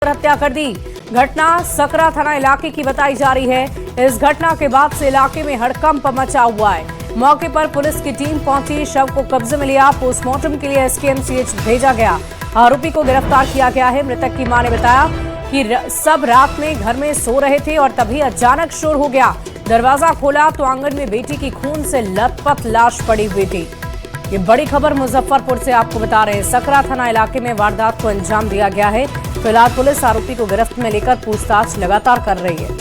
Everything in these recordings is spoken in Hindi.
हत्या कर दी। घटना सकरा थाना इलाके की बताई जा रही है। इस घटना के बाद से इलाके में हड़कंप मचा हुआ है। मौके पर पुलिस की टीम पहुंची, शव को कब्जे में लिया, पोस्टमार्टम के लिए एसकेएमसीएच भेजा गया। आरोपी को गिरफ्तार किया गया है। मृतक की मां ने बताया कि सब रात में घर में सो रहे थे और तभी अचानक शोर हो गया। दरवाजा खोला तो आंगन में बेटी की खून से लथपथ लाश पड़ी हुई थी। ये बड़ी खबर मुजफ्फरपुर से आपको बता रहे हैं। सकरा थाना इलाके में वारदात को अंजाम दिया गया है। फिलहाल पुलिस आरोपी को गिरफ्त में लेकर पूछताछ लगातार कर रही है।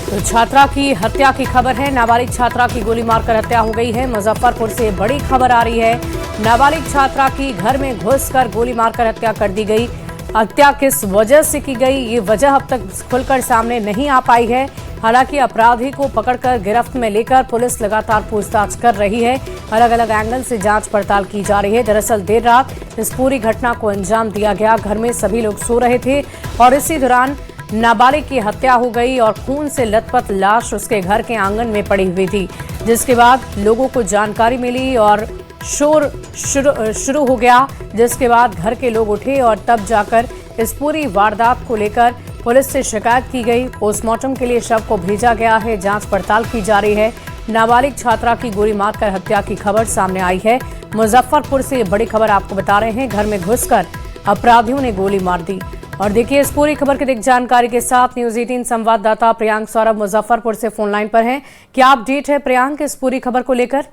तो छात्रा की हत्या की खबर है। नाबालिग छात्रा की गोली मारकर हत्या हो गई है। मुजफ्फरपुर से बड़ी खबर आ रही है। नाबालिग छात्रा की घर में घुसकर गोली मारकर हत्या कर दी गई। हत्या किस वजह से की गई, ये वजह अब तक खुलकर सामने नहीं आ पाई है। हालांकि अपराधी को पकड़कर गिरफ्त में लेकर पुलिस लगातार पूछताछ कर रही है। अलग अलग एंगल से जांच पड़ताल की जा रही है। दरअसल देर रात इस पूरी घटना को अंजाम दिया गया। घर में सभी लोग सो रहे थे और इसी दौरान नाबालिग की हत्या हो गई और खून से लथपथ लाश उसके घर के आंगन में पड़ी हुई थी, जिसके बाद लोगों को जानकारी मिली और शोर शुरू हो गया, जिसके बाद घर के लोग उठे और तब जाकर इस पूरी वारदात को लेकर पुलिस से शिकायत की गई। पोस्टमार्टम के लिए शव को भेजा गया है। जांच पड़ताल की जा रही है। नाबालिग छात्रा की गोली मारकर हत्या की खबर सामने आई है। मुजफ्फरपुर से ये बड़ी खबर आपको बता रहे हैं। घर में घुसकर अपराधियों ने गोली मार दी। और देखिए इस पूरी खबर की जानकारी के साथ न्यूज 18 संवाददाता प्रियांक सौरभ मुजफ्फरपुर से फोन लाइन पर हैं। क्या अपडेट है प्रियांक इस पूरी खबर को लेकर?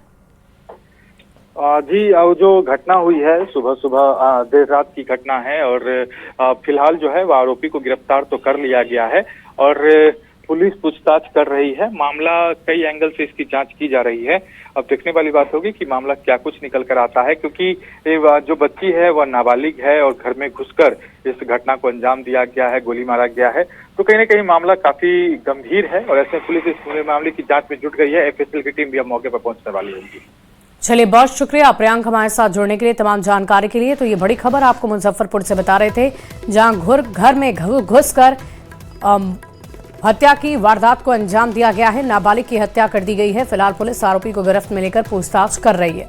जी, जो घटना हुई है सुबह सुबह देर रात की घटना है और फिलहाल जो है वो आरोपी को गिरफ्तार तो कर लिया गया है और पुलिस पूछताछ कर रही है। मामला कई एंगल से इसकी जांच की जा रही है। अब देखने वाली बात होगी कि मामला क्या कुछ निकल कर आता है, क्योंकि जो बच्ची है वह नाबालिग है और घर में घुसकर इस घटना को अंजाम दिया गया है, गोली मारा गया है। तो कहीं ना कहीं मामला काफी गंभीर है और ऐसे पुलिस इस पूरे मामले की जांच में जुट गई है। एफएसएल की टीम भी अब मौके पर पहुंचने वाली होगी। चलिए बहुत शुक्रिया प्रियांक हमारे साथ जुड़ने के लिए, तमाम जानकारी के लिए। तो ये बड़ी खबर आपको मुजफ्फरपुर से बता रहे थे, जहां घर में घुसकर हत्या की वारदात को अंजाम दिया गया है। नाबालिग की हत्या कर दी गई है। फिलहाल पुलिस आरोपी को गिरफ्त में लेकर पूछताछ कर रही है।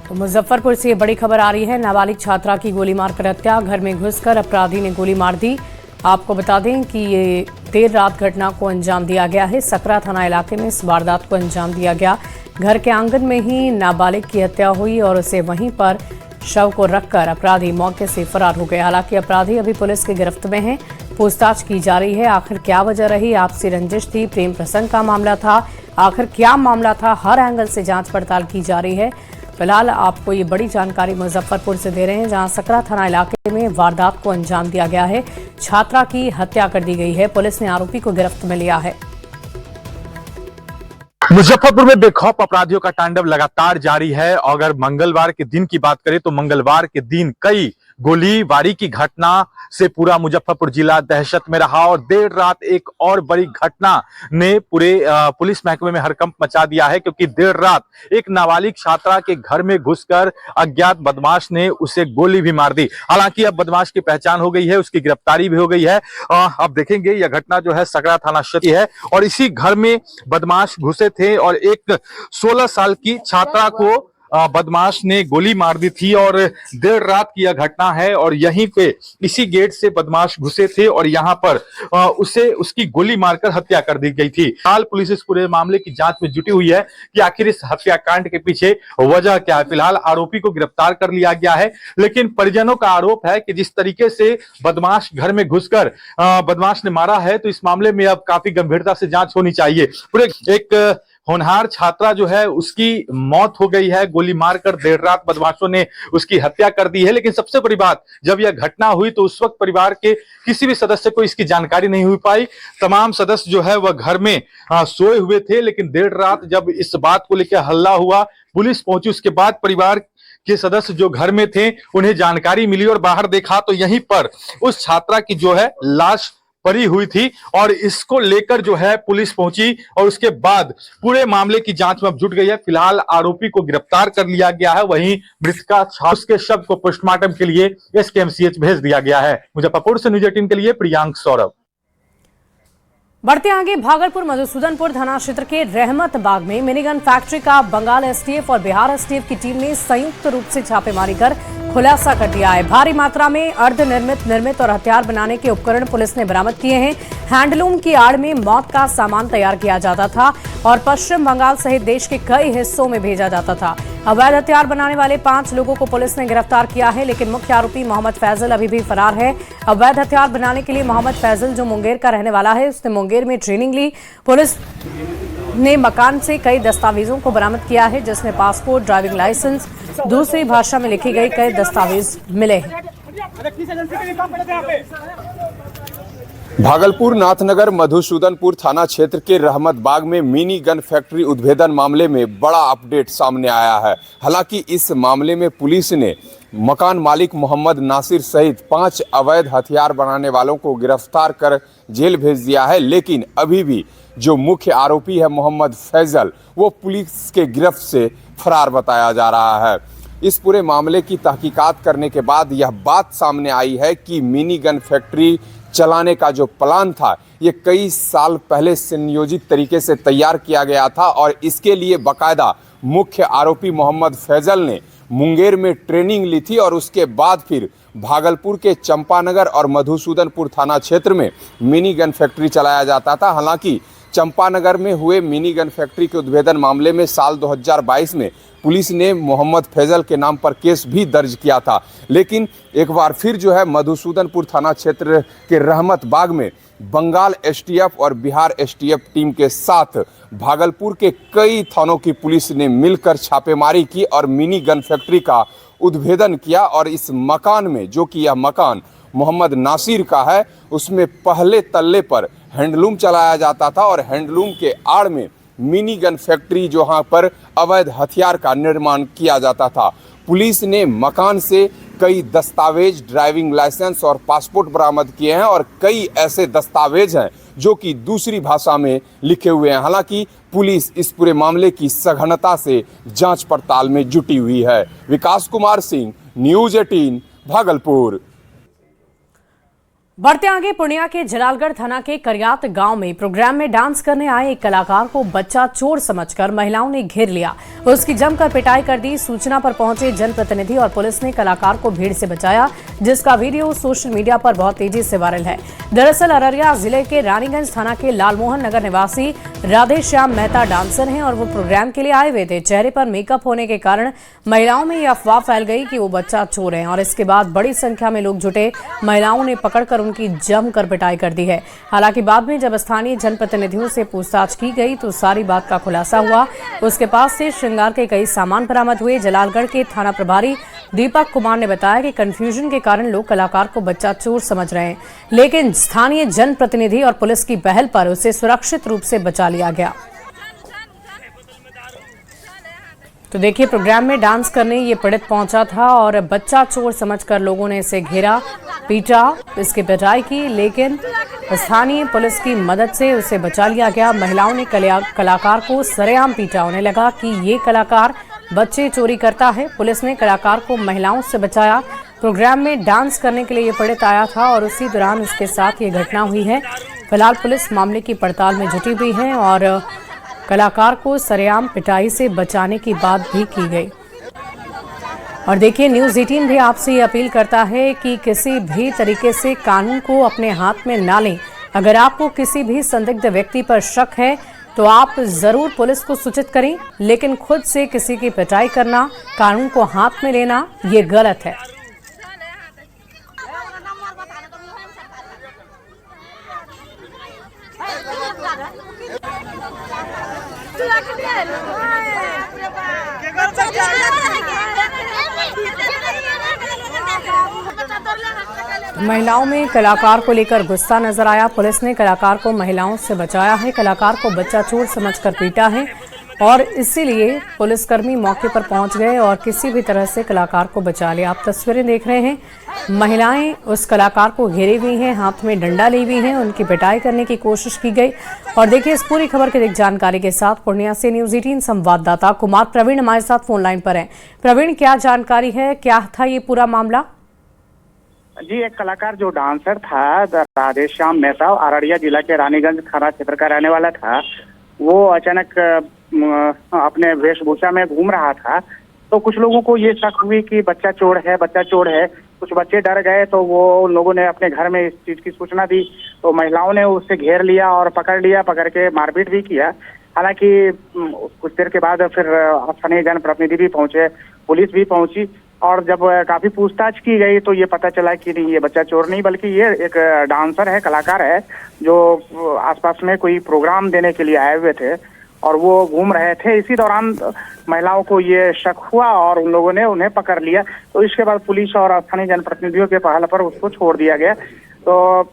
तो मुजफ्फरपुर से ये बड़ी खबर आ रही है। नाबालिग छात्रा की गोली मारकर हत्या, घर में घुसकर अपराधी ने गोली मार दी। आपको बता दें कि ये देर रात घटना को अंजाम दिया गया है। सकरा थाना इलाके में इस वारदात को अंजाम दिया गया। घर के आंगन में ही नाबालिग की हत्या हुई और उसे वहीं पर शव को रखकर अपराधी मौके से फरार हो गए। हालांकि अपराधी अभी पुलिस की गिरफ्त में हैं। पूछताछ की जा रही है। आखिर क्या वजह रही, आपसी रंजिश थी, प्रेम प्रसंग का मामला था, आखिर क्या मामला था, हर एंगल से जांच पड़ताल की जा रही है। फिलहाल आपको ये बड़ी जानकारी मुजफ्फरपुर से दे रहे हैं, जहां सकरा थाना इलाके में वारदात को अंजाम दिया गया है। छात्रा की हत्या कर दी गई है। पुलिस ने आरोपी को गिरफ्त में लिया है। मुजफ्फरपुर में बेखौफ अपराधियों का तांडव लगातार जारी है। अगर मंगलवार के दिन की बात करें तो मंगलवार के दिन कई गोलीबारी की घटना से पूरा मुजफ्फरपुर जिला दहशत में रहा और देर रात एक और बड़ी घटना ने पूरे पुलिस महकमे में हड़कंप मचा दिया है, क्योंकि देर रात एक नाबालिग छात्रा के घर में घुसकर अज्ञात बदमाश ने उसे गोली भी मार दी। हालांकि अब बदमाश की पहचान हो गई है, उसकी गिरफ्तारी भी हो गई है। अब देखेंगे यह घटना जो है सकरा थाना क्षेत्र है और इसी घर में बदमाश घुसे थे और एक 16 साल की छात्रा को बदमाश ने गोली मार दी थी और देर रात की यह घटना है और यहीं पे इसी गेट से बदमाश घुसे थे और यहां पर उसकी गोली मारकर हत्या कर दी गई थी। हाल पुलिस इस पूरे मामले की जांच में जुटी हुई है कि आखिर इस हत्याकांड के पीछे वजह क्या है। फिलहाल आरोपी को गिरफ्तार कर लिया गया है, लेकिन परिजनों का आरोप है कि जिस तरीके से बदमाश घर में घुसकर बदमाश ने मारा है, तो इस मामले में अब काफी गंभीरता से जांच होनी चाहिए। पूरे एक होनहार छात्रा जो है उसकी मौत हो गई है, गोली मारकर देर रात बदमाशों ने उसकी हत्या कर दी है। लेकिन सबसे बड़ी बात, जब यह घटना हुई तो उस वक्त परिवार के किसी भी सदस्य को इसकी जानकारी नहीं हुई पाई। तमाम सदस्य जो है वह घर में सोए हुए थे, लेकिन देर रात जब इस बात को लेकर हल्ला हुआ, पुलिस पहुंची, उसके बाद परिवार के सदस्य जो घर में थे उन्हें जानकारी मिली और बाहर देखा तो यहीं पर उस छात्रा की जो है लाश पड़ी हुई थी और इसको लेकर जो है पुलिस पहुंची और उसके बाद पूरे मामले की जांच में अब जुट गई है। फिलहाल आरोपी को गिरफ्तार कर लिया गया है, वहीं मृतका उसके शव को पोस्टमार्टम के लिए एसकेएमसीएच भेज दिया गया है। मुजफ्फरपुर से न्यूज 18 के लिए प्रियांक सौरभ। बढ़ते आगे, भागलपुर मधुसूदनपुर थाना क्षेत्र के रहमत बाग में मिनीगन फैक्ट्री का बंगाल एसटीएफ और बिहार एसटीएफ की टीम ने संयुक्त रूप से छापेमारी कर खुलासा कर दिया है। भारी मात्रा में निर्मित और हथियार बनाने के उपकरण पुलिस ने बरामद किए हैं। हैंडलूम की आड़ में मौत का सामान तैयार किया जाता था और पश्चिम बंगाल सहित देश के कई हिस्सों में भेजा जाता था। अवैध हथियार बनाने वाले 5 लोगों को पुलिस ने गिरफ्तार किया है, लेकिन मुख्य आरोपी मोहम्मद फैजल अभी भी फरार है। अवैध हथियार बनाने के लिए मोहम्मद फैजल, जो मुंगेर का रहने वाला है, उसने मुंगेर में ट्रेनिंग ली। पुलिस ने मकान से कई दस्तावेजों को बरामद किया है, जिसमें पासपोर्ट, ड्राइविंग लाइसेंस, दूसरी भाषा में लिखी गई कई दस्तावेज मिले हैं। भागलपुर नाथनगर मधुसूदनपुर थाना क्षेत्र के रहमत बाग में मिनी गन फैक्ट्री उद्भेदन मामले में बड़ा अपडेट सामने आया है। हालांकि इस मामले में पुलिस ने मकान मालिक मोहम्मद नासिर सहित 5 अवैध हथियार बनाने वालों को गिरफ्तार कर जेल भेज दिया है, लेकिन अभी भी जो मुख्य आरोपी है मोहम्मद फैजल, वो पुलिस के गिरफ्त से फरार बताया जा रहा है। इस पूरे मामले की तहकीकात करने के बाद यह बात सामने आई है कि मिनी गन फैक्ट्री चलाने का जो प्लान था, ये कई साल पहले सुनियोजित तरीके से तैयार किया गया था और इसके लिए बाकायदा मुख्य आरोपी मोहम्मद फैजल ने मुंगेर में ट्रेनिंग ली थी और उसके बाद फिर भागलपुर के चंपानगर और मधुसूदनपुर थाना क्षेत्र में मिनी गन फैक्ट्री चलाया जाता था। हालांकि चंपानगर में हुए मिनी गन फैक्ट्री के उद्भेदन मामले में साल 2022 में पुलिस ने मोहम्मद फैजल के नाम पर केस भी दर्ज किया था, लेकिन एक बार फिर जो है मधुसूदनपुर थाना क्षेत्र के रहमत बाग में बंगाल एसटीएफ और बिहार एसटीएफ टीम के साथ भागलपुर के कई थानों की पुलिस ने मिलकर छापेमारी की और मिनी गन फैक्ट्री का उद्भेदन किया। और इस मकान में, जो कि यह मकान मोहम्मद नासिर का है, उसमें पहले तल्ले पर हैंडलूम चलाया जाता था और हैंडलूम के आड़ में मिनी गन फैक्ट्री, जहां पर अवैध हथियार का निर्माण किया जाता था। पुलिस ने मकान से कई दस्तावेज, ड्राइविंग लाइसेंस और पासपोर्ट बरामद किए हैं और कई ऐसे दस्तावेज हैं जो कि दूसरी भाषा में लिखे हुए हैं। हालांकि पुलिस इस पूरे मामले की सघनता से जांच पड़ताल में जुटी हुई है। विकास कुमार सिंह, न्यूज़ 18, भागलपुर। बढ़ते आगे, पूर्णिया के जलालगढ़ थाना के करियात गांव में प्रोग्राम में डांस करने आए एक कलाकार को बच्चा चोर समझकर महिलाओं ने घेर लिया। उसकी जमकर पिटाई कर दी। सूचना पर पहुंचे जनप्रतिनिधि और पुलिस ने कलाकार को भीड़ से बचाया, जिसका वीडियो सोशल मीडिया पर बहुत तेजी से वायरल है। दरअसल अररिया जिले के रानीगंज थाना के लालमोहन नगर निवासी राधेश्याम मेहता डांसर हैं और वो प्रोग्राम के लिए आए हुए थे। चेहरे पर मेकअप होने के कारण महिलाओं में यह अफवाह फैल गई कि वो बच्चा चोर है और इसके बाद बड़ी संख्या में लोग जुटे। महिलाओं ने पकड़कर उनकी जमकर पिटाई कर दी है। हालांकि बाद में जब स्थानीय जनप्रतिनिधियों से पूछताछ की गई तो सारी बात का खुलासा हुआ। उसके पास से श्रृंगार के कई सामान बरामद हुए। जलालगढ़ के थाना प्रभारी दीपक कुमार ने बताया कि कंफ्यूजन के कारण लोग कलाकार को बच्चा चोर समझ रहे हैं, लेकिन स्थानीय जनप्रतिनिधि और पुलिस की पहल पर उसे सुरक्षित रूप से बचा लिया गया। तो देखिए, प्रोग्राम में डांस करने ये पीड़ित पहुंचा था और बच्चा चोर समझकर लोगों ने इसे घेरा, पीटा, इसकी पिटाई की, लेकिन स्थानीय पुलिस की मदद से उसे बचा लिया गया। महिलाओं ने कलाकार को सरेआम पीटा। उन्हें लगा कि ये कलाकार बच्चे चोरी करता है। पुलिस ने कलाकार को महिलाओं से बचाया। प्रोग्राम में डांस करने के लिए ये पीड़ित आया था और उसी दौरान उसके साथ ये घटना हुई है। फिलहाल पुलिस मामले की पड़ताल में जुटी हुई है और कलाकार को सरेआम पिटाई से बचाने की बात भी की गई। और देखिए, न्यूज़ 18 भी आपसे ये अपील करता है कि किसी भी तरीके से कानून को अपने हाथ में ना लें। अगर आपको किसी भी संदिग्ध व्यक्ति पर शक है तो आप जरूर पुलिस को सूचित करें, लेकिन खुद से किसी की पिटाई करना, कानून को हाथ में लेना, ये गलत है। महिलाओं में कलाकार को लेकर गुस्सा नजर आया। पुलिस ने कलाकार को महिलाओं से बचाया है। कलाकार को बच्चा चोर समझकर पीटा है और इसीलिए पुलिसकर्मी मौके पर पहुंच गए और किसी भी तरह से कलाकार को बचा लिया। आप तस्वीरें देख रहे हैं, महिलाएं उस कलाकार को घेरे हुई हैं, हाथ में डंडा ली हुई हैं, उनकी पिटाई करने की कोशिश की गई। और देखिए, इस पूरी खबर की जानकारी के साथ पूर्णिया से न्यूज़ 18 संवाददाता कुमार प्रवीण हमारे साथ फोन लाइन पर हैं। प्रवीण, क्या जानकारी है, क्या था ये पूरा मामला? जी, एक कलाकार जो डांसर था राधेश श्याम मेहता, अररिया जिला के रानीगंज थाना क्षेत्र का रहने वाला था। वो अचानक अपने वेशभूषा में घूम रहा था, तो कुछ लोगों को ये शक हुई कि बच्चा चोर है, बच्चा चोर है। कुछ बच्चे डर गए, तो वो उन लोगों ने अपने घर में इस चीज की सूचना दी, तो महिलाओं ने उसे घेर लिया और पकड़ के मारपीट भी किया। हालांकि कुछ देर के बाद फिर स्थानीय जनप्रतिनिधि भी पहुंचे, पुलिस भी पहुंची, और जब काफी पूछताछ की गई तो ये पता चला कि नहीं, ये बच्चा चोर नहीं बल्कि ये एक डांसर है, कलाकार है, जो आसपास में कोई प्रोग्राम देने के लिए आए हुए थे और वो घूम रहे थे। इसी दौरान महिलाओं को ये शक हुआ और उन लोगों ने उन्हें पकड़ लिया। तो इसके बाद पुलिस और स्थानीय जनप्रतिनिधियों के पहल पर उसको छोड़ दिया गया। तो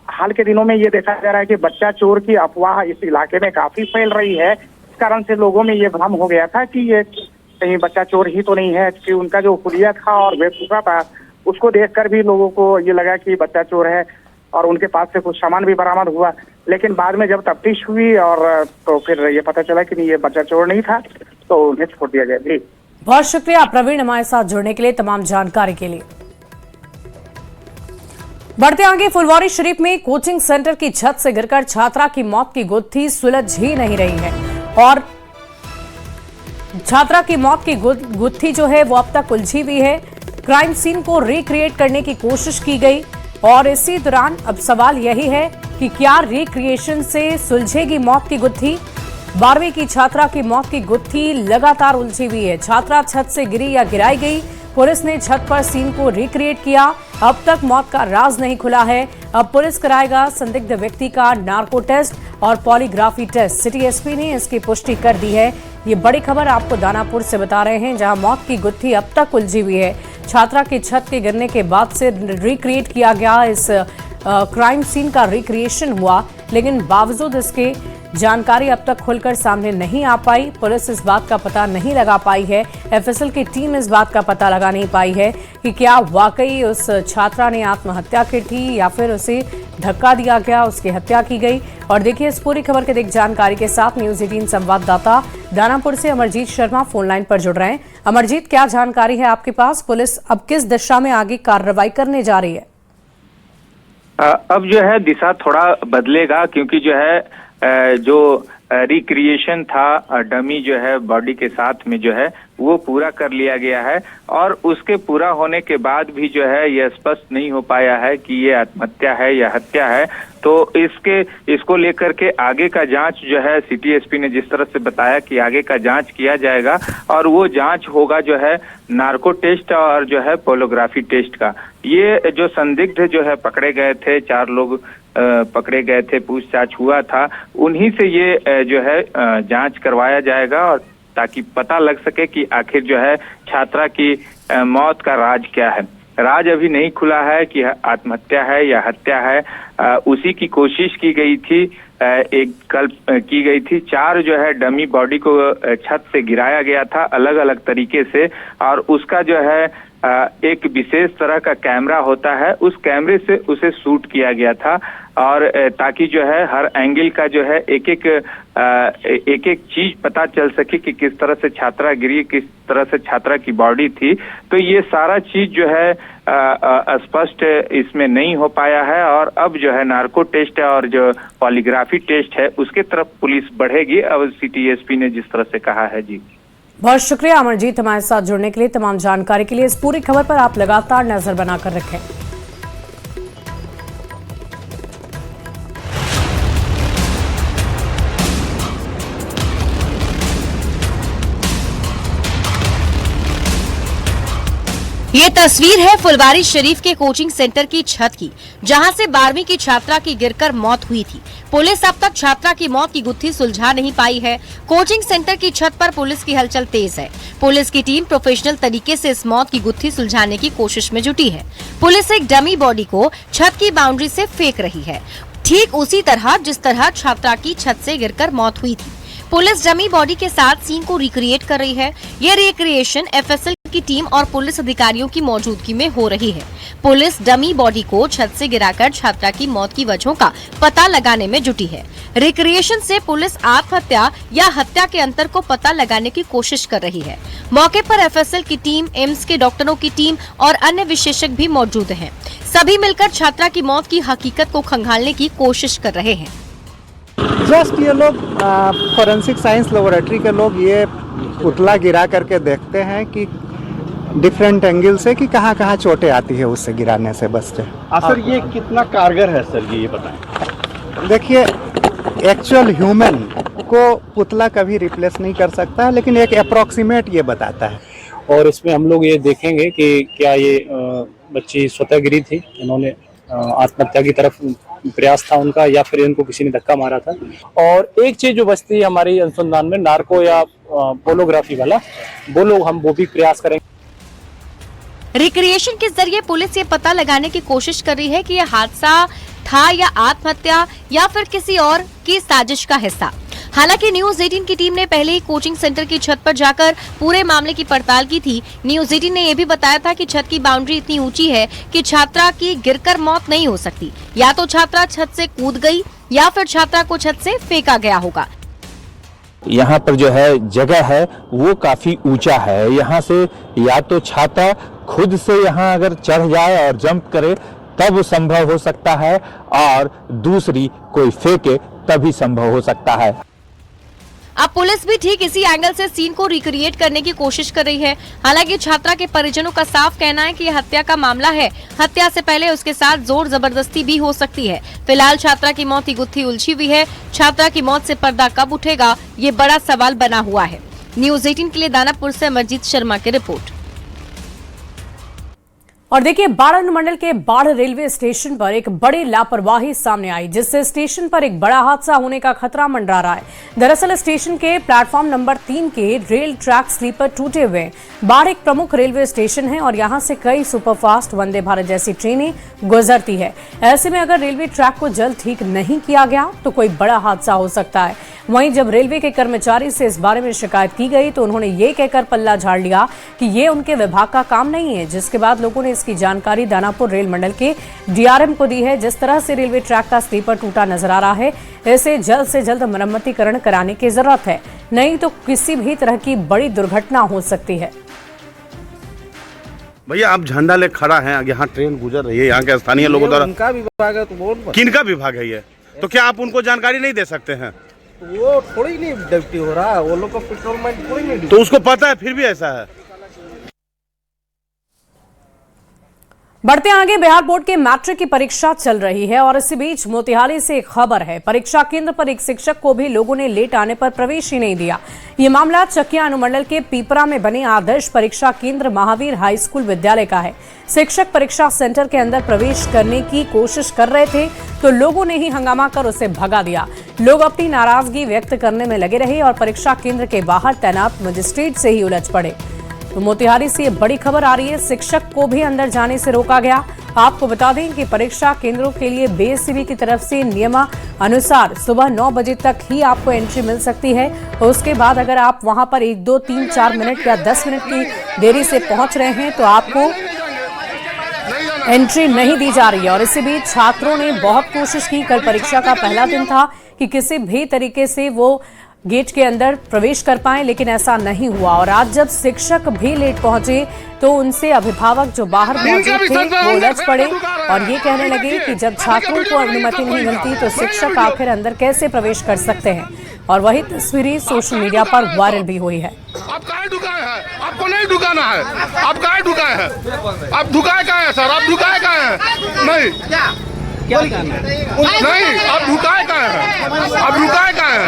हाल के दिनों में ये देखा जा रहा है कि बच्चा चोर की अफवाह इस इलाके में काफी फैल रही है। इस कारण से लोगों में ये भ्रम हो गया था कि ये कहीं बच्चा चोर ही तो नहीं है, कि उनका जो हुलिया था और वेशभूषा था उसको देखकर भी लोगों को ये लगा कि बच्चा चोर है, और उनके पास से कुछ सामान भी बरामद हुआ। लेकिन बाद में जब तफ्तीश हुई और तो फिर ये पता चला कि नहीं, ये बच्चा चोर नहीं था, तो उन्हें छोड़ दिया गया। जी, बहुत शुक्रिया प्रवीण, हमारे साथ जुड़ने के लिए, तमाम जानकारी के लिए। बढ़ते आगे, फुलवारी शरीफ में कोचिंग सेंटर की छत से गिरकर छात्रा की मौत की गुत्थी सुलझ ही नहीं रही है, और छात्रा की मौत की गुत्थी जो है वो अब तक उलझी हुई है। क्राइम सीन को रिक्रिएट करने की कोशिश की गई, और इसी दौरान अब सवाल यही है कि क्या रिक्रिएशन से सुलझेगी मौत की गुत्थी। 12वीं की छात्रा की मौत की गुत्थी लगातार उलझी हुई है। छात्रा छत से गिरी या गिराई गई, पुलिस ने छत पर सीन को रिक्रिएट किया। अब तक मौत का राज नहीं खुला है। अब पुलिस कराएगा संदिग्ध व्यक्ति का नार्को टेस्ट और पॉलीग्राफी टेस्ट। सिटी एसपी ने इसकी पुष्टि कर दी है। ये बड़ी खबर आपको दानापुर से बता रहे हैं, जहां मौत की गुत्थी अब तक उलझी हुई है। छात्रा की छत के गिरने के बाद से रिक्रिएट किया गया, इस क्राइम सीन का रिक्रिएशन हुआ, लेकिन बावजूद इसके जानकारी अब तक खुलकर सामने नहीं आ पाई। पुलिस इस बात का पता नहीं लगा पाई है, एफएसएल की टीम इस बात का पता लगा नहीं पाई है कि क्या वाकई उस छात्रा ने आत्महत्या की थी या फिर उसे धक्का दिया गया, उसकी हत्या की गई। और देखिए इस पूरी खबर के जानकारी के साथ न्यूज 18 संवाददाता दानापुर से अमरजीत शर्मा फोन लाइन पर जुड़ रहे हैं। अमरजीत, क्या जानकारी है आपके पास? पुलिस अब किस दिशा में आगे कार्रवाई करने जा रही है? अब जो है दिशा थोड़ा बदलेगा, क्योंकि जो है जो रिक्रिएशन था डमी जो है बॉडी के साथ में जो है वो पूरा कर लिया गया है, और उसके पूरा होने के बाद भी जो है यह स्पष्ट नहीं हो पाया है कि ये आत्महत्या है या हत्या है। तो इसको लेकर के आगे का जांच जो है सिटी एसपी ने जिस तरह से बताया कि आगे का जांच किया जाएगा, और वो जांच होगा जो है नार्को टेस्ट और जो है पोलोग्राफी टेस्ट का। ये जो संदिग्ध जो है पकड़े गए थे, 4 लोग पकड़े गए थे, पूछताछ हुआ था, उन्हीं से ये जो है जांच करवाया जाएगा, और ताकि पता लग सके कि आखिर जो है छात्रा की मौत का राज क्या है। राज अभी नहीं खुला है कि आत्महत्या है या हत्या है। उसी की कोशिश की गई थी, की गई थी। 4 जो है डमी बॉडी को छत से गिराया गया था अलग अलग तरीके से, और उसका जो है एक विशेष तरह का कैमरा होता है, उस कैमरे से उसे शूट किया गया था, और ताकि जो है हर एंगल का जो है एक एक चीज पता चल सके कि किस तरह से छात्रा गिरी, किस तरह से छात्रा की बॉडी थी। तो ये सारा चीज जो है स्पष्ट इसमें नहीं हो पाया है, और अब जो है नार्को टेस्ट और जो पॉलीग्राफी टेस्ट है उसके तरफ पुलिस बढ़ेगी, अब सिटी एसपी ने जिस तरह से कहा है। जी, बहुत शुक्रिया अमरजीत, हमारे साथ जुड़ने के लिए, तमाम जानकारी के लिए। इस पूरी खबर पर आप लगातार नजर बनाकर रखें। ये तस्वीर है फुलवारी शरीफ के कोचिंग सेंटर की छत की, जहां से 12वीं की छात्रा की गिरकर मौत हुई थी। पुलिस अब तक छात्रा की मौत की गुत्थी सुलझा नहीं पाई है। कोचिंग सेंटर की छत पर पुलिस की हलचल तेज है। पुलिस की टीम प्रोफेशनल तरीके से इस मौत की गुत्थी सुलझाने की कोशिश में जुटी है। पुलिस एक डमी बॉडी को छत की बाउंड्री से फेंक रही है, ठीक उसी तरह जिस तरह छात्रा की छत से गिरकर मौत हुई थी। पुलिस डमी बॉडी के साथ सीन को रिक्रिएट कर रही है। यह रिक्रिएशन एफएसएल की की टीम और पुलिस अधिकारियों की मौजूदगी में हो रही है। पुलिस डमी बॉडी को छत से गिराकर छात्रा की मौत की वजहों का पता लगाने में जुटी है। रिक्रिएशन से पुलिस आत्महत्या या हत्या के अंतर को पता लगाने की कोशिश कर रही है। मौके पर एफएसएल की टीम, एम्स के डॉक्टरों की टीम और अन्य विशेषज्ञ भी मौजूद हैं। सभी मिलकर छात्रा की मौत की हकीकत को खंगालने की कोशिश कर रहे हैं। जस्ट ये लोग फॉरेंसिक साइंस लेबोरेटरी के लोग ये पुतला गिरा करके देखते हैं कि डिफरेंट एंगल से कि कहाँ कहाँ चोटें आती है उससे गिराने से बस से। सर ये कितना कारगर है सर, ये बताएं। देखिए, एक्चुअल ह्यूमन को पुतला कभी रिप्लेस नहीं कर सकता है, लेकिन एक अप्रॉक्सीमेट ये बताता है। और इसमें हम लोग ये देखेंगे कि क्या ये बच्ची स्वतः गिरी थी, इन्होंने आत्महत्या की तरफ प्रयास था उनका, या फिर इनको किसी ने धक्का मारा था। और एक चीज जो बचती है हमारी अनुसंधान में, नार्को या पोलोग्राफी वाला, वो भी प्रयास करेंगे। रिक्रिएशन के जरिए पुलिस ये पता लगाने की कोशिश कर रही है कि यह हादसा था या आत्महत्या या फिर किसी और की साजिश का हिस्सा। हालांकि न्यूज 18 की टीम ने पहले ही कोचिंग सेंटर की छत पर जाकर पूरे मामले की पड़ताल की थी। न्यूज 18 ने यह भी बताया था कि छत की बाउंड्री इतनी ऊंची है कि छात्रा की गिरकर मौत नहीं हो सकती। या तो छात्रा छत से कूद गई या फिर छात्रा को छत से फेंका गया होगा। यहाँ पर जो है जगह है वो काफी ऊंचा है। यहाँ से या तो छात्रा खुद से यहाँ अगर चढ़ जाए और जंप करे तब वो संभव हो सकता है, और दूसरी कोई फेंके तभी संभव हो सकता है। अब पुलिस भी ठीक इसी एंगल से सीन को रिक्रिएट करने की कोशिश कर रही है। हालांकि छात्रा के परिजनों का साफ कहना है कि यह हत्या का मामला है। हत्या से पहले उसके साथ जोर जबरदस्ती भी हो सकती है। फिलहाल छात्रा की मौत की गुत्थी उलझी हुई है। छात्रा की मौत से पर्दा कब उठेगा, ये बड़ा सवाल बना हुआ है। न्यूज 18 के लिए दानापुर से अमरजीत शर्मा की रिपोर्ट। और देखिए, बाढ़ अनुमंडल के बाढ़ रेलवे स्टेशन पर एक बड़ी लापरवाही सामने आई, जिससे स्टेशन पर एक बड़ा हादसा होने का खतरा मंडरा रहा है। दरअसल स्टेशन के प्लेटफॉर्म नंबर 3 के रेल ट्रैक स्लीपर टूटे हुए हैं। बाढ़ एक प्रमुख रेलवे स्टेशन है और यहां से कई सुपरफास्ट वंदे भारत जैसी ट्रेनें गुजरती है। ऐसे में अगर रेलवे ट्रैक को जल्द ठीक नहीं किया गया तो कोई बड़ा हादसा हो सकता है। वहीं जब रेलवे के कर्मचारी से इस बारे में शिकायत की गई तो उन्होंने ये कहकर पल्ला झाड़ लिया कि ये उनके विभाग का काम नहीं है, जिसके बाद लोगों ने इसकी जानकारी दानापुर रेल मंडल के डीआरएम को दी है। जिस तरह से रेलवे ट्रैक का स्लीपर टूटा नजर आ रहा है, इसे जल्द से जल्द मरम्मतीकरण कराने की जरूरत है, नहीं तो किसी भी तरह की बड़ी दुर्घटना हो सकती है। भैया आप झंडा ले खड़ा है, यहाँ ट्रेन गुजर रही है, यहाँ के स्थानीय लोगों द्वारा। उनका विभाग है तो बोल। किनका विभाग है ये? तो क्या आप उनको जानकारी नहीं दे सकते हैं? वो थोड़ी नहीं ड्यूटी हो रहा है, वो लोग का पेट्रोलमेंट थोड़ी नहीं। तो उसको पता है फिर भी ऐसा है। बढ़ते आगे, बिहार बोर्ड के मैट्रिक की परीक्षा चल रही है और इसी बीच मोतिहारी से एक खबर है। परीक्षा केंद्र पर एक शिक्षक को भी लोगों ने लेट आने पर प्रवेश ही नहीं दिया। ये मामला चकिया अनुमंडल के पीपरा में बने आदर्श परीक्षा केंद्र महावीर हाई स्कूल विद्यालय का है। शिक्षक परीक्षा सेंटर के अंदर प्रवेश करने की कोशिश कर रहे थे तो लोगों ने ही हंगामा कर उसे भगा दिया। लोग अपनी नाराजगी व्यक्त करने में लगे रहे और परीक्षा केंद्र के बाहर तैनात मजिस्ट्रेट से ही उलझ पड़े। तो मोतिहारी से ये बड़ी खबर आ रही है, शिक्षक को भी अंदर जाने से रोका गया। आपको बता दें कि परीक्षा केंद्रों के लिए बीएससीबी की तरफ से नियमानुसार सुबह 9 बजे तक ही आपको एंट्री मिल सकती है। और उसके बाद अगर आप वहां पर 1, 2, 3, 4 मिनट या 10 मिनट की देरी से पहुंच रहे हैं तो आपको एंट्री नहीं दी जा रही है। और इसी बीच छात्रों ने बहुत कोशिश की। कल परीक्षा का पहला दिन था कि किसी भी तरीके से वो गेट के अंदर प्रवेश कर पाए, लेकिन ऐसा नहीं हुआ। और आज जब शिक्षक भी लेट पहुंचे तो उनसे अभिभावक जो बाहर मौजूद थे वो उलझ पड़े और ये कहने लगे कि जब छात्रों को अनुमति नहीं मिलती तो शिक्षक आखिर अंदर कैसे प्रवेश कर सकते हैं। और वही तस्वीरें सोशल मीडिया पर वायरल भी हुई है। आप कहाँ ढुकाए हैं? आपको नहीं ढुकाना है। आप कहाँ ढुकाए हैं? आप ढुकाए कहाँ हैं सर? आप ढुकाए कहाँ हैं? नहीं नहीं, आप ढुकाए कहाँ हैं? आप ढुकाए कहाँ हैं?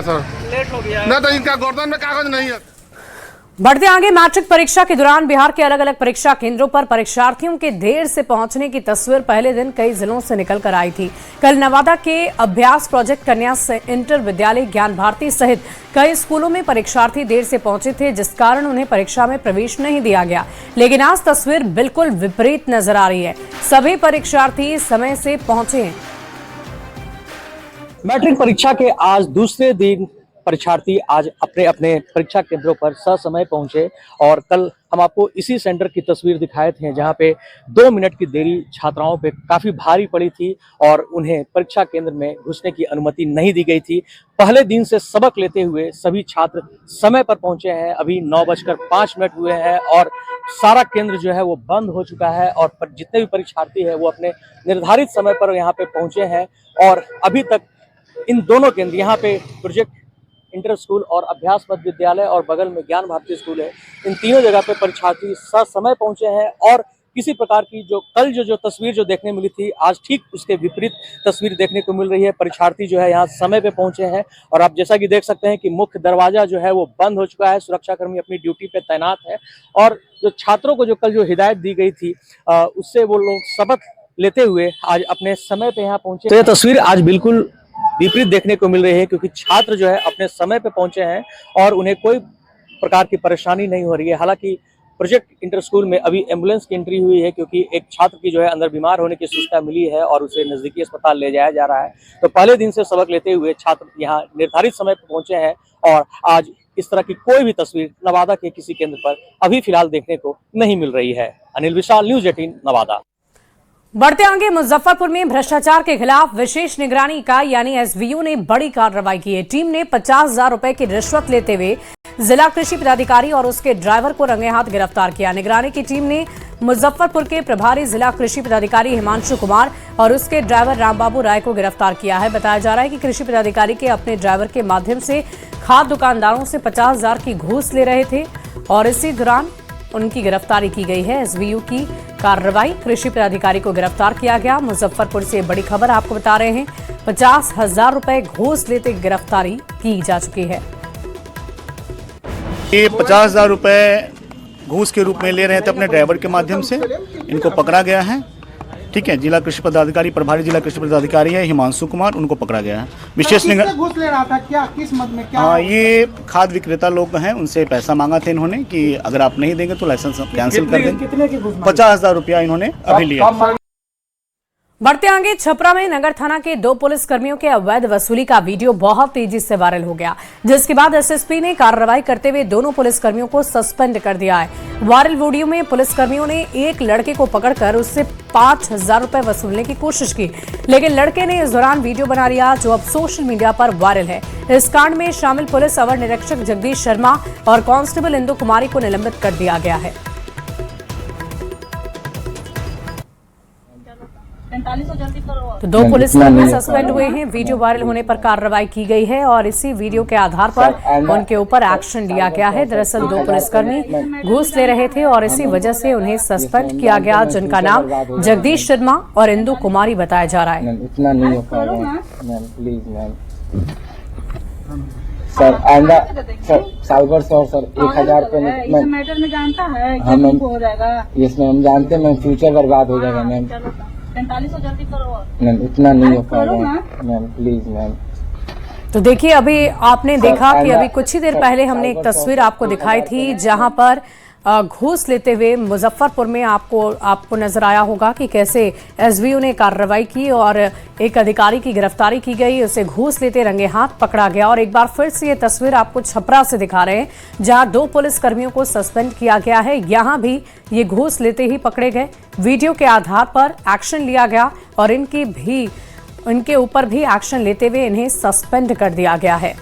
सर ना तो इनका गर्दन में कागज नहीं है। बढ़ते आगे, मैट्रिक परीक्षा के दौरान बिहार के अलग अलग परीक्षा केंद्रों पर परीक्षार्थियों के देर से पहुंचने की तस्वीर पहले दिन कई जिलों से निकल कर आई थी। कल नवादा के अभ्यास प्रोजेक्ट कन्या इंटर विद्यालय ज्ञान भारती सहित कई स्कूलों में परीक्षार्थी देर से पहुंचे थे, जिस कारण उन्हें परीक्षा में प्रवेश नहीं दिया गया। लेकिन आज तस्वीर बिल्कुल विपरीत नजर आ रही है। सभी परीक्षार्थी समय से पहुंचे हैं। मैट्रिक परीक्षा के आज दूसरे दिन परीक्षार्थी आज अपने अपने परीक्षा केंद्रों पर ससमय पहुंचे और कल हम आपको इसी सेंटर की तस्वीर दिखाए थे जहां पे 2 मिनट की देरी छात्राओं पे काफी भारी पड़ी थी और उन्हें परीक्षा केंद्र में घुसने की अनुमति नहीं दी गई थी। पहले दिन से सबक लेते हुए सभी छात्र समय पर पहुंचे हैं। अभी 9:05 हुए हैं और सारा केंद्र जो है वो बंद हो चुका है और जितने भी परीक्षार्थी है वो अपने निर्धारित समय पर यहाँ पे पहुंचे हैं और अभी तक इन दोनों केंद्र यहाँ पे प्रोजेक्ट इंटर स्कूल और अभ्यास मध्य विद्यालय और बगल में ज्ञान भारती स्कूल है, इन तीनों जगह पे परीक्षार्थी ससमय पहुंचे हैं और किसी प्रकार की जो कल जो तस्वीर जो देखने मिली थी आज ठीक उसके विपरीत तस्वीर देखने को मिल रही है। परीक्षार्थी जो है यहाँ समय पे पहुंचे हैं और आप जैसा कि देख सकते हैं कि मुख्य दरवाजा जो है वो बंद हो चुका है, सुरक्षाकर्मी अपनी ड्यूटी पे तैनात है और जो छात्रों को जो कल जो हिदायत दी गई थी उससे वो लोग सबक लेते हुए आज अपने समय पे यहाँ पहुंचे। तो ये तस्वीर आज बिल्कुल विपरीत देखने को मिल रही है क्योंकि छात्र जो है अपने समय पे पहुंचे हैं और उन्हें कोई प्रकार की परेशानी नहीं हो रही है। हालांकि प्रोजेक्ट इंटर स्कूल में अभी एम्बुलेंस की एंट्री हुई है क्योंकि एक छात्र की जो है अंदर बीमार होने की सूचना मिली है और उसे नजदीकी अस्पताल ले जाया जा रहा है। तो पहले दिन से सबक लेते हुए छात्र यहाँ निर्धारित समय पर पहुंचे हैं और आज इस तरह की कोई भी तस्वीर नवादा के किसी केंद्र पर अभी फिलहाल देखने को नहीं मिल रही है। अनिल विशाल, न्यूज़ 18 नवादा। बढ़ते आगे मुजफ्फरपुर में भ्रष्टाचार के खिलाफ विशेष निगरानी इकाई यानी एसवीयू ने बड़ी कार्रवाई की है। टीम ने 50,000 रुपए की रिश्वत लेते हुए जिला कृषि पदाधिकारी और उसके ड्राइवर को रंगे हाथ गिरफ्तार किया। निगरानी की टीम ने मुजफ्फरपुर के प्रभारी जिला कृषि पदाधिकारी हिमांशु कुमार और उसके ड्राइवर रामबाबू राय को गिरफ्तार किया है। बताया जा रहा है कि कृषि पदाधिकारी के अपने ड्राइवर के माध्यम से खाद दुकानदारों से 50,000 की घूस ले रहे थे और इसी दौरान उनकी गिरफ्तारी की गई है। एसवीयू की कार्रवाई, कृषि पदाधिकारी को गिरफ्तार किया गया। मुजफ्फरपुर से बड़ी खबर आपको बता रहे हैं, 50,000 रुपए घूस लेते गिरफ्तारी की जा चुकी है। ये 50,000 रुपए घूस के रूप में ले रहे थे अपने ड्राइवर के माध्यम से, इनको पकड़ा गया है। ठीक है, जिला कृषि पदाधिकारी, प्रभारी जिला कृषि पदाधिकारी है हिमांशु कुमार, उनको पकड़ा गया है। विशेष घूस ले रहा था क्या, किस मद में, क्या? हाँ, ये खाद विक्रेता लोग हैं, उनसे पैसा मांगा था इन्होंने कि अगर आप नहीं देंगे तो लाइसेंस कैंसिल कर देंगे। कितने की घूस? 50,000 रुपया इन्होंने अभी लिया। बढ़ते आगे, छपरा में नगर थाना के 2 पुलिसकर्मियों के अवैध वसूली का वीडियो बहुत तेजी से वायरल हो गया, जिसके बाद एसएसपी ने कार्रवाई करते हुए दोनों पुलिसकर्मियों को सस्पेंड कर दिया है। वायरल वीडियो में पुलिसकर्मियों ने एक लड़के को पकड़कर उससे 5,000 रुपए वसूलने की कोशिश की, लेकिन लड़के ने इस दौरान वीडियो बना लिया जो अब सोशल मीडिया पर वायरल है। इस कांड में शामिल पुलिस अवर निरीक्षक जगदीश शर्मा और कांस्टेबल इंदु कुमारी को निलंबित कर दिया गया है। तो 2 पुलिसकर्मी सस्पेंड हुए हैं। वीडियो वायरल होने पर कार्रवाई की गई है और इसी वीडियो के आधार पर उनके ऊपर एक्शन लिया गया है। दरअसल 2 पुलिसकर्मी घूस ले रहे थे और इसी वजह से उन्हें सस्पेंड किया गया, जिनका नाम जगदीश शर्मा और इंदु कुमारी बताया जा रहा है। इतना नहीं हो पाएगा मैम, प्लीज मैम। सर आइंदा सर साइबर से और सर 1,000 रुपये मैटर में जानता है हाँ मैम, हो जाएगा। यस मैम, जानते हैं मैम, फ्यूचर बर्बाद हो जाएगा मैम। 45 जल्दी करो मैम, इतना नहीं हो पाएगा मैम, प्लीज मैम। तो देखिए, अभी आपने देखा कि अभी कुछ ही देर पहले हमने एक तस्वीर आपको दिखाई थी जहां पर घूस लेते हुए मुजफ्फरपुर में आपको नजर आया होगा कि कैसे एसवीयू ने कार्रवाई की और एक अधिकारी की गिरफ्तारी की गई, उसे घूस लेते रंगे हाथ पकड़ा गया। और एक बार फिर से ये तस्वीर आपको छपरा से दिखा रहे हैं जहां 2 पुलिसकर्मियों को सस्पेंड किया गया है। यहां भी ये घूस लेते ही पकड़े गए। वीडियो के आधार पर एक्शन लिया गया और इनके ऊपर भी एक्शन लेते हुए इन्हें सस्पेंड कर दिया गया है।